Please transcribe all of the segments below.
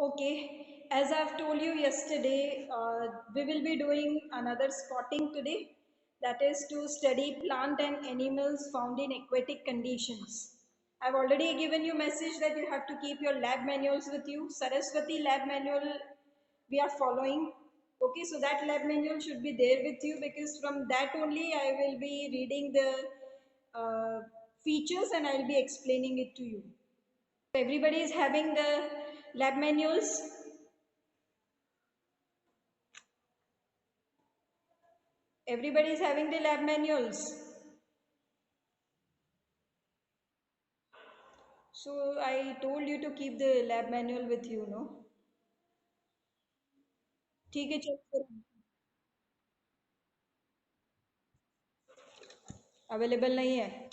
Okay, as I've told you yesterday, we will be doing another spotting today. That is to study plant and animals found in aquatic conditions. I've already given you message that you have to keep your lab manuals with you. Saraswati lab manual we are following. Okay, so that lab manual should be there with you because from that only I will be reading the features and I will be explaining it to you. Everybody is having the lab manuals. Everybody is having the lab manuals. So I told you to keep the lab manual with you, no? ठीक है चलो available नहीं है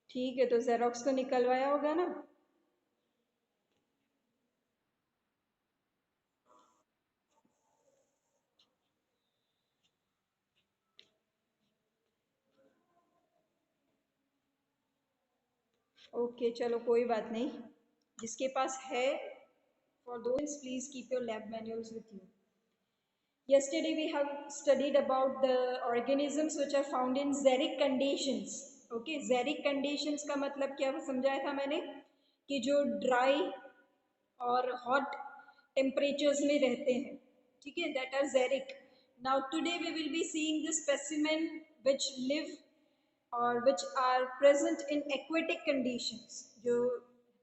ठीक है तो xerox तो निकलवाया होगा ना ओके चलो कोई बात नहीं जिसके पास है for those please keep your lab manuals with you yesterday we have studied about the organisms which are found in xeric conditions okay xeric conditions का मतलब क्या समझाया था मैंने कि जो ड्राई और हॉट टेम्परेचर्स में रहते हैं ठीक है that are xeric now today we will be seeing the specimen which live और which are present in aquatic conditions जो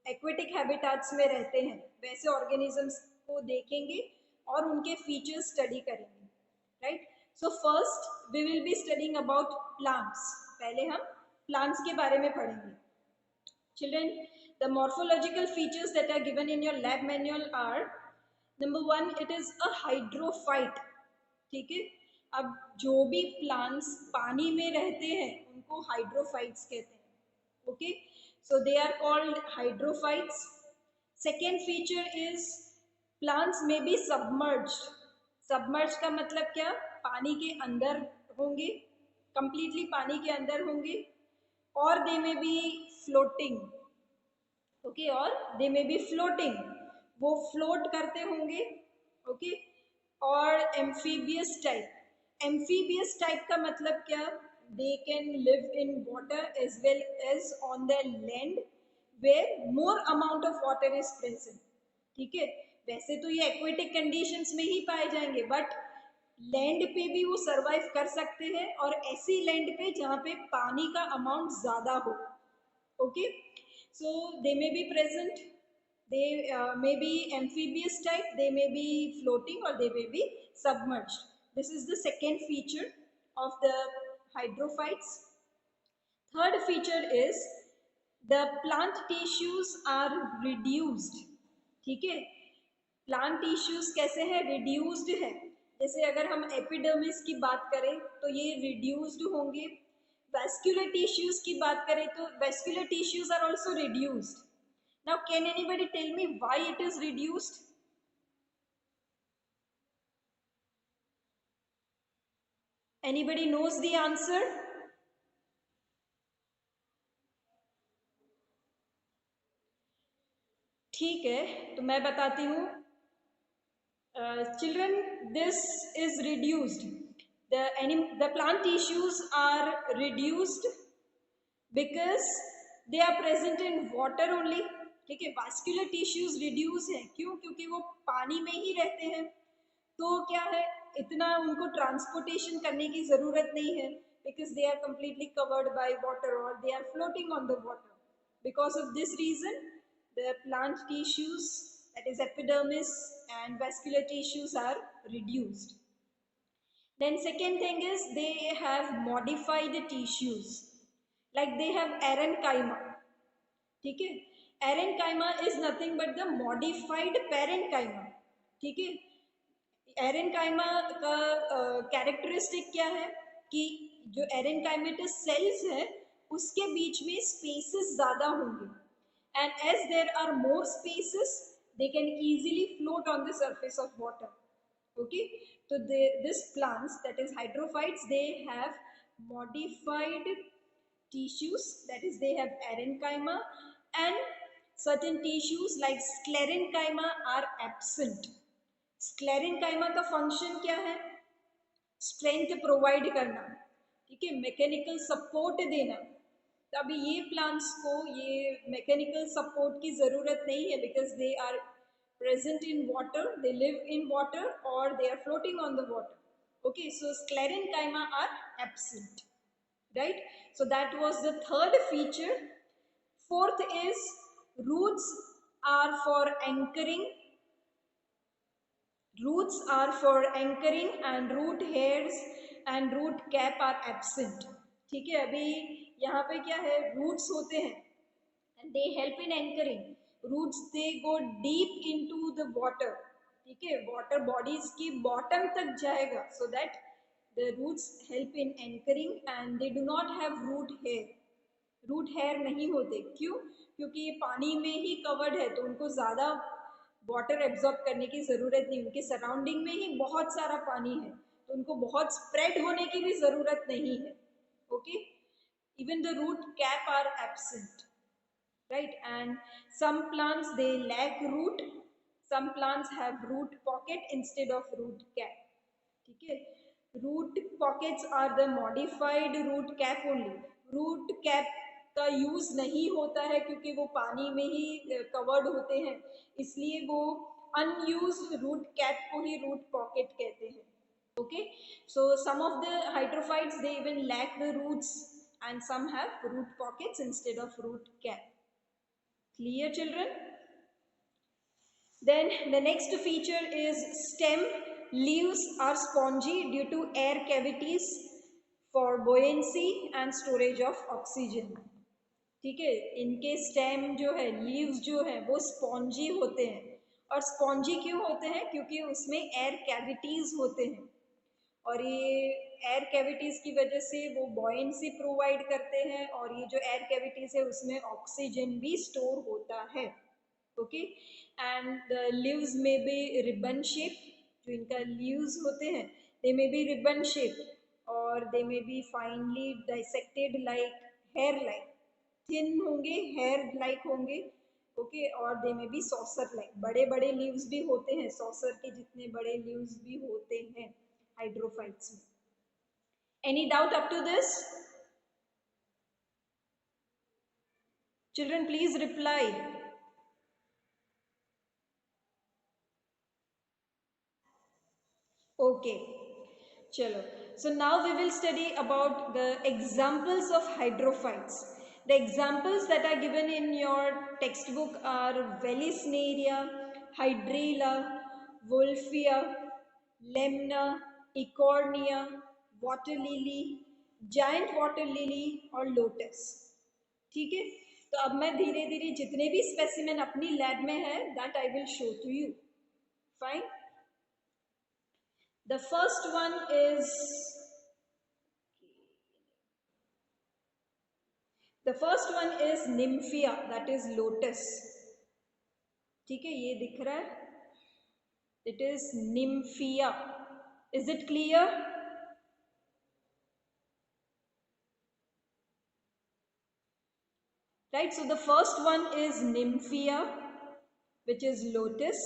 aquatic habitats में रहते हैं वैसे organisms को देखेंगे और उनके फीचर्स स्टडी करेंगे right so first we will be studying about plants पहले हम प्लांट्स के बारे में पढ़ेंगे Children, the morphological features that are given in your lab manual are number one, it is a hydrophyte. ठीक है अब जो भी प्लांट्स पानी में रहते हैं उनको हाइड्रोफाइट्स कहते हैं okay so they are called hydrophytes second feature is plants may be submerged submerge का मतलब क्या पानी के अंदर होंगे कंप्लीटली पानी के अंदर होंगे और they may be floating okay और दे में बी फ्लोटिंग वो फ्लोट करते होंगे ओके और एम्फीबियस टाइप का मतलब क्या they can live in water as well as on the land where more amount of water is present ठीक है वैसे तो ये एक्वेटिक कंडीशंस में ही पाए जाएंगे बट लैंड पे भी वो सरवाइव कर सकते हैं और ऐसी लैंड पे जहाँ पे पानी का अमाउंट ज़्यादा हो okay so they may be present they may be amphibious type they may be floating or they may be submerged this is the second feature of the hydrophytes third feature is the plant tissues are reduced ठीक है plant tissues कैसे हैं reduced है जैसे अगर हम epidermis की बात करें तो ये रिड्यूस्ड होंगे वैस्कुलर टिश्यूज की बात करें तो vascular tissues are also reduced now can anybody tell me why it is reduced anybody knows the answer ठीक है तो मैं बताती हूँ children this is reduced the plant tissues are reduced because they are present in water only ठीक है vascular tissues reduce है क्यों क्योंकि वो पानी में ही रहते हैं तो क्या है इतना उनको ट्रांसपोर्टेशन करने की जरूरत नहीं है because they are completely covered by water और they are floating on the water because of this reason the plant tissues that is epidermis and vascular tissues are reduced then second thing is they have modified tissues like they have parenchyma ठीक है parenchyma is nothing but the modified parenchyma ठीक है aerenchyma का characteristic क्या है कि जो एरेनकाइमेटस sales है उसके बीच में स्पेसेस ज़्यादा होंगे and as there are more spaces they can easily float on the surface of water okay so this plants that is hydrophytes they have modified tissues that is they have parenchyma and certain tissues like sclerenchyma are absent. Sclerenchyma का function क्या है? Strength provide करना, ठीक है, mechanical support देना। तो अभी ये प्लांट्स को ये मैकेनिकल सपोर्ट की ज़रूरत नहीं है, because they are present in water, they live in water or they are floating on the water. Okay, so sclerenchyma are absent, right? So that was the third feature. Fourth is roots are for anchoring. Roots are for anchoring and root hairs and root cap are absent. ठीक है, अभी यहाँ पे क्या है, roots होते हैं and they help in anchoring. Roots they go deep into the water. ठीक है, water bodies की bottom तक जाएगा, so that the roots help in anchoring and they do not have root hair. Root hair नहीं होते, क्यों? क्योंकि ये पानी में ही कवर्ड है, तो उनको ज़्यादा वाटर एब्जॉर्ब करने की ज़रूरत नहीं, उनके सराउंडिंग में ही बहुत सारा पानी है, तो उनको बहुत स्प्रेड होने की भी ज़रूरत नहीं है। Okay, even the root cap are absent, right? And some plants they lack root, some plants have root pocket instead of root cap. ठीक है, root pockets are the modified root cap only. root cap का use नहीं होता है क्योंकि वो पानी में ही कवर्ड होते हैं, इसलिए वो अनयूज्ड रूट कैप को ही रूट पॉकेट कहते हैं। Okay, so some of the hydrophytes they even lack the roots and some have root pockets instead of root cap. Clear, children? Then the next feature is stem. Leaves are spongy due to air cavities for buoyancy and storage of oxygen. ठीक है, इनके stem जो है, leaves जो है वो spongy होते हैं। और स्पॉन्जी क्यों होते हैं? क्योंकि उसमें एयर कैविटीज होते हैं और ये एयर कैविटीज की वजह से वो बॉयंसी प्रोवाइड करते हैं और ये जो एयर कैविटीज है उसमें ऑक्सीजन भी स्टोर होता है। ओके, एंड द लीव्स में बी रिबन शेप, जो इनका लीव्स होते हैं दे में बी रिबन शेप और they may be finely dissected like hair like, thin होंगे, हेयर लाइक होंगे। ओके, और they may B saucer like, बड़े बड़े लीव्स भी होते हैं, सॉसर के जितने बड़े लीव्स भी होते हैं हाइड्रोफाइट्स में। Any doubt up to this? Children please reply. Okay, chalo. So now we will study about the examples of hydrophytes. The examples that are given in your textbook are Vallisneria, Hydrilla, Wolffia, Lemna, Ecornia, water lily, giant water lily और lotus. ठीक है, तो अब मैं धीरे धीरे जितने भी स्पेसिमेन अपनी लैब में है that I will show to you. Fine, the first one is nymphia, that is lotus। ठीक है, ये दिख रहा है, it is nymphia। is it clear? right, so the first one is nymphia which is lotus।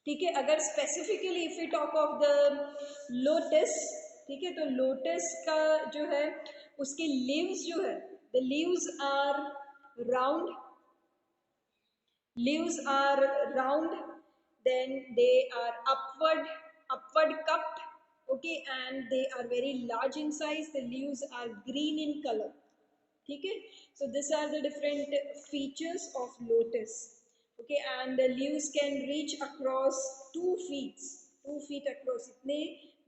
ठीक है, अगर specifically if we talk of the lotus, ठीक है, तो लोटस का जो है उसके लीव्स जो है, the leaves are round, leaves are round, then they are upward cupped, okay, and they are very large in size, the leaves are green in color। ठीक है, so these are the different features of lotus। okay, and the leaves can reach across 2 feet, 2 feet across, इतने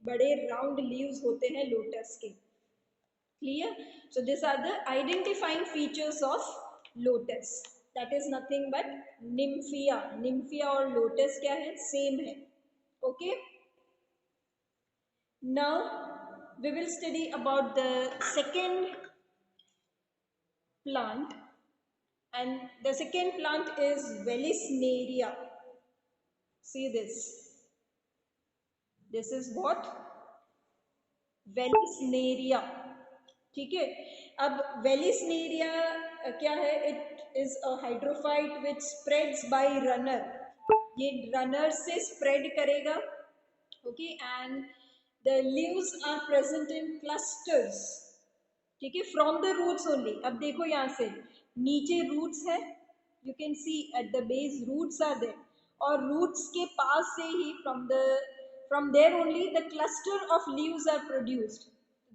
बड़े round leaves होते हैं lotus के। clear? So these are the identifying features of lotus, that is nothing but nymphia। nymphia और lotus क्या है? same है। okay, now we will study about the second plant, and the second plant is Vallisneria। see this is what? Vallisneria। ठीक है, अब vallisneria क्या है, it is a hydrophyte which spreads by runner, ये runner से spread करेगा, okay, and the leaves are present in clusters, ठीक है, फ्रॉम द रूट्स ओनली। अब देखो यहाँ से नीचे रूट्स है, you can see at the base roots are there, और रूट्स के पास से ही from there only the cluster of leaves are produced.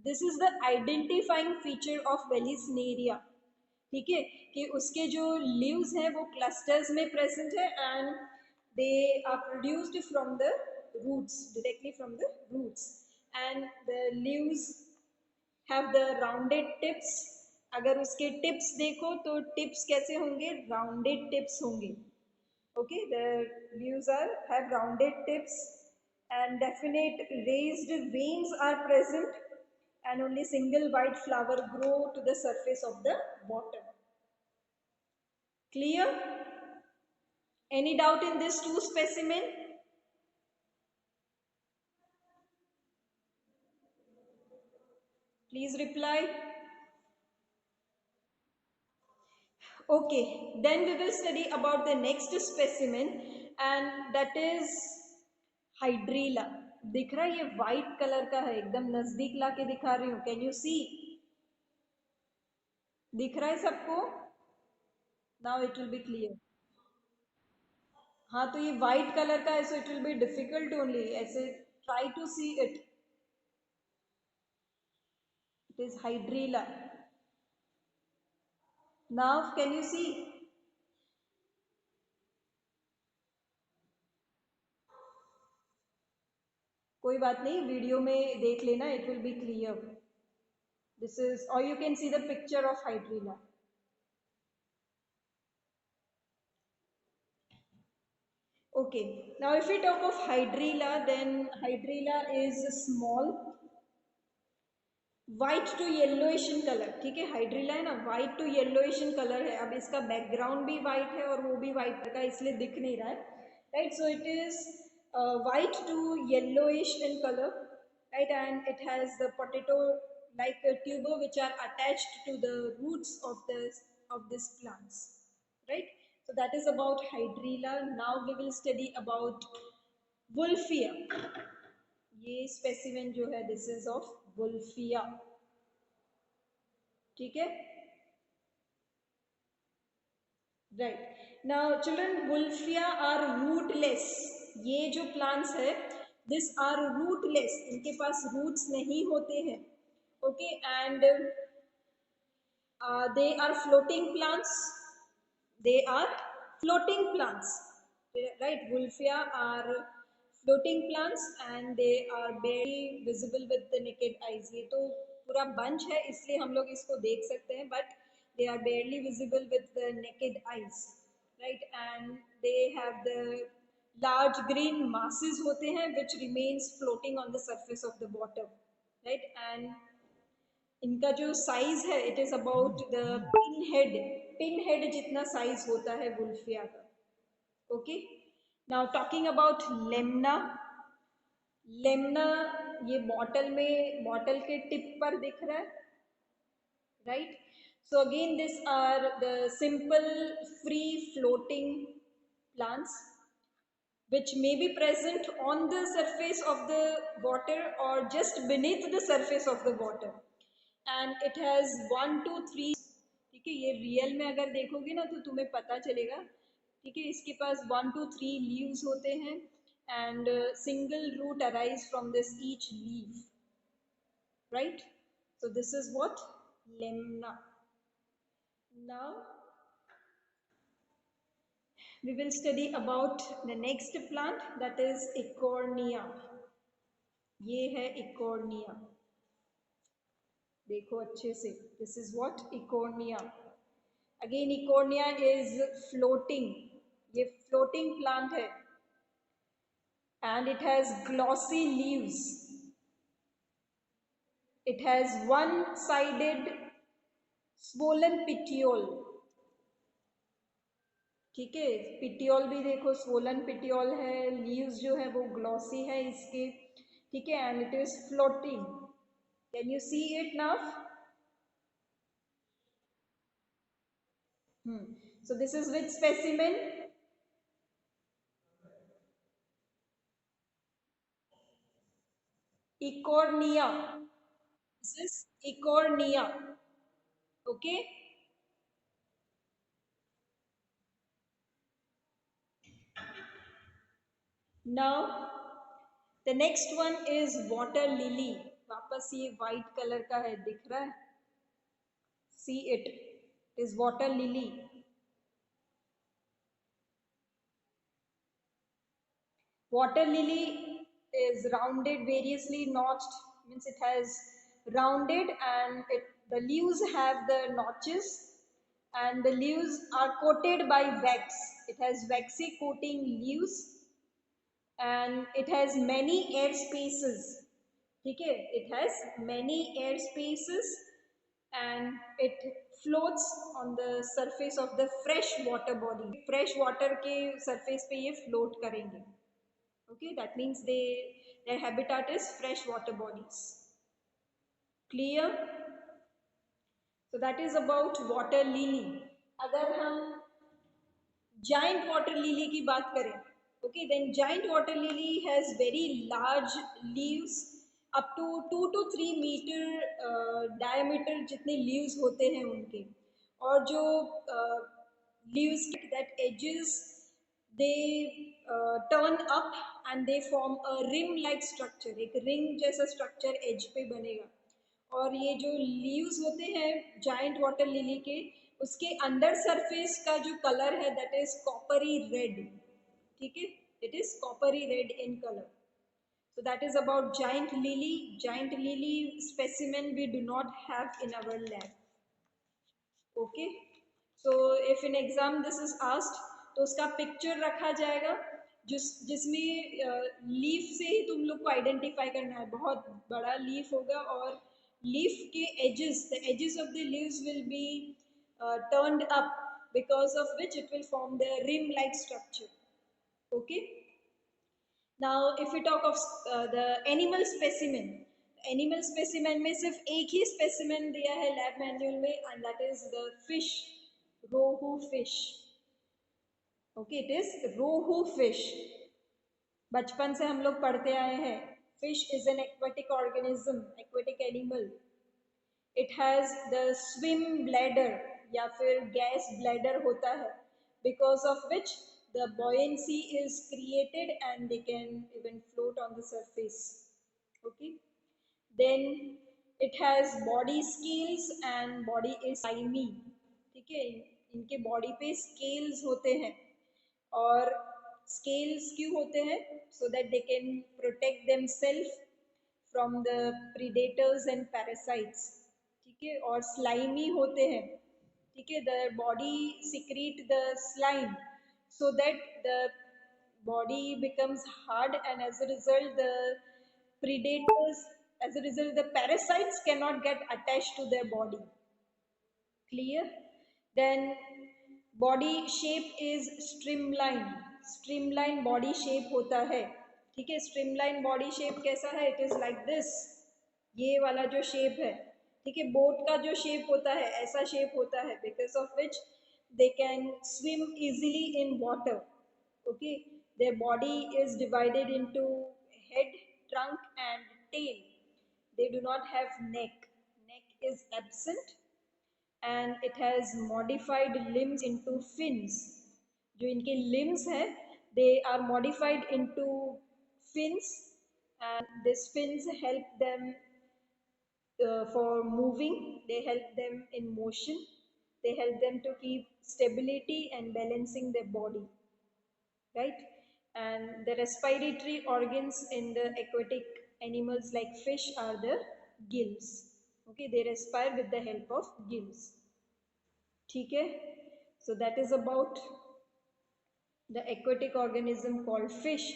This is the identifying feature of Vallisneria, ठीक है, कि उसके जो लीव्स हैं वो क्लस्टर्स में प्रेजेंट है and they are produced from the roots, directly from the roots, and the leaves have the rounded tips. अगर उसके टिप्स देखो तो टिप्स कैसे होंगे, राउंडेड टिप्स होंगे, okay, the leaves are have rounded tips and definite raised veins are present, and only single white flower grow to the surface of the bottom. Clear? Any doubt in this two specimen? Please reply. Okay, then we will study about the next specimen, and that is hydrilla. दिख रहा है, ये white colour का है, एकदम नजदीक लाके दिखा रही हूँ, कैन यू सी? दिख रहा है सबको? Now it will be clear. हाँ, तो ये white कलर का है, so it will be difficult only, ऐसे try to see it, it is hydrilla. Now can you see? कोई बात नहीं, वीडियो में देख लेना, it will be clear. This is, और you can see the picture of hydrilla. Okay, now if we talk of hydrilla, then hydrilla is small, white to yellowish in colour, ठीक है, hydrilla है ना, white to yellowish in colour है। अब इसका background भी white है और वो भी वाइट का, इसलिए दिख नहीं रहा है, right, so it is white to yellowish in colour, right, and it has the potato like a tuber which are attached to the roots of this plants, right? So that is about hydrilla. Now we will study about wolffia. ये specimen जो है, this is of wolffia, ठीक है, right. Now children, wolffia are rootless, ये जो plants है this are rootless, इनके पास roots नहीं होते हैं, okay, and they are floating plants, they are floating plants, right? Wolffia are floating plants and they are barely visible with the naked eyes. ये तो पूरा bunch है, इसलिए हम लोग इसको देख सकते हैं, but they are barely visible with the naked eyes, right? And they have the large green masses होते हैं which remains floating on the surface of the water, right? And इनका जो साइज है, it is about the pin head जितना size होता है wolffia का, okay. Now talking about lemna, lemna ये बॉटल के टिप पर दिख रहा है, right, so again this are the simple free floating plants which may be present on the surface of the water or just beneath the surface of the water, and it has 1 2 3, ठीक है, ये real में अगर देखोगे ना तो तुम्हें पता चलेगा, ठीक है, इसके पास 1 2 3 लीव्स होते हैं and single root arise from this each leave, right, so this is what lemna. Now we will study about the next plant, that is Eichhornia. ये है Eichhornia, देखो अच्छे से, this is what Eichhornia. Again Eichhornia is floating, ये floating plant है and it has glossy leaves, it has one sided swollen petiole, ठीक है, petiole भी देखो स्वोलन पिटियोल है, लीव्स जो है वो ग्लॉसी है इसके, ठीक है, and it is floating, can you see it now? So this is which specimen? Ecornea. This is Ecornea. Okay. Now the next one is water lily. वापस ये white color का है, दिख रहा है? See it. It is water lily. Water lily is rounded, variously notched, means it has rounded, and the leaves have the notches, and the leaves are coated by wax. It has waxy coating leaves, and it has many air spaces. Okay, it has many air spaces, and it floats on the surface of the fresh water body. Fresh water के surface पे ये float करेंगे. Okay, that means their habitat is freshwater bodies. Clear? So that is about water lily. अगर हम giant water lily की बात करें, okay, then giant water lily has very large leaves, up to 2 to 3 meter diameter जितने leaves होते हैं उनके, और जो leaves that edges they turn up and they form a rim like structure. एक ring जैसा structure edge पे बनेगा, और ये जो लीव्स होते हैं जाइंट वाटर लिली के, उसके अंडर सरफेस का जो कलर है दैट इज कॉपरी रेड. ठीक है, it is coppery red in colour. So that is about giant lily. Giant lily specimen we do not have in our lab. Okay, so if in exam this is asked, तो उसका picture रखा जाएगा जिसमें leaf से ही तुम लोग को identify करना है. बहुत बड़ा लीफ होगा, और लीफ के edges, the edges of the leaves will be turned up, because of which it will form the rim like structure. Okay, now if we talk of the animal specimen, animal specimen में सिर्फ एक ही specimen दिया है lab manual में, and that is the fish, rohu fish. Okay, it is rohu fish. बचपन से हम लोग पढ़ते आए हैं, fish is an aquatic organism, aquatic animal. It has the swim bladder या फिर गैस ब्लैडर होता है, because of which the buoyancy is created and they can even float on the surface. Okay, then it has body scales and body is slimy. ठीक है, इनके body पे scales होते हैं, और स्केल्स क्यों होते हैं? So that they can protect themselves from the predators and parasites. ठीक है, और स्लाइमी होते हैं. ठीक है, the body secrete the slime so that the body becomes hard, and as a result the predators, as a result the parasites cannot get attached to their body. Clear? Then body shape is streamline. Streamline body shape होता है. ठीक है, streamline body shape कैसा है? It is like this. ये वाला जो shape है, ठीक है, बोट का जो शेप होता है ऐसा शेप होता है, because of which they can swim easily in water. Okay, their body is divided into head, trunk and tail. They do not have neck. Neck is absent, and it has modified limbs into fins. जो इनके limbs है, they are modified into fins, and these fins help them for moving. They help them in motion. They help them to keep stability and balancing their body, right? And the respiratory organs in the aquatic animals like fish are the gills. Okay, they respire with the help of gills. ठीक है, so that is about the aquatic organism called fish.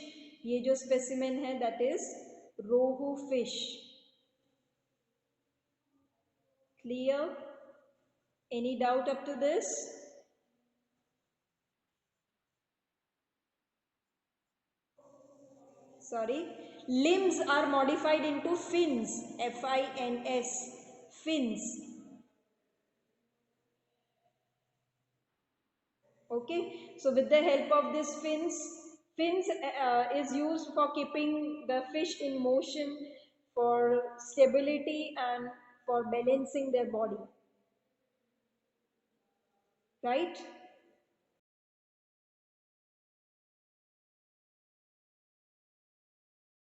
ये जो specimen है that is rohu fish. Clear? Any doubt up to this? Sorry, limbs are modified into fins, fins, fins. Okay, so with the help of this fins is used for keeping the fish in motion, for stability and for balancing their body, right?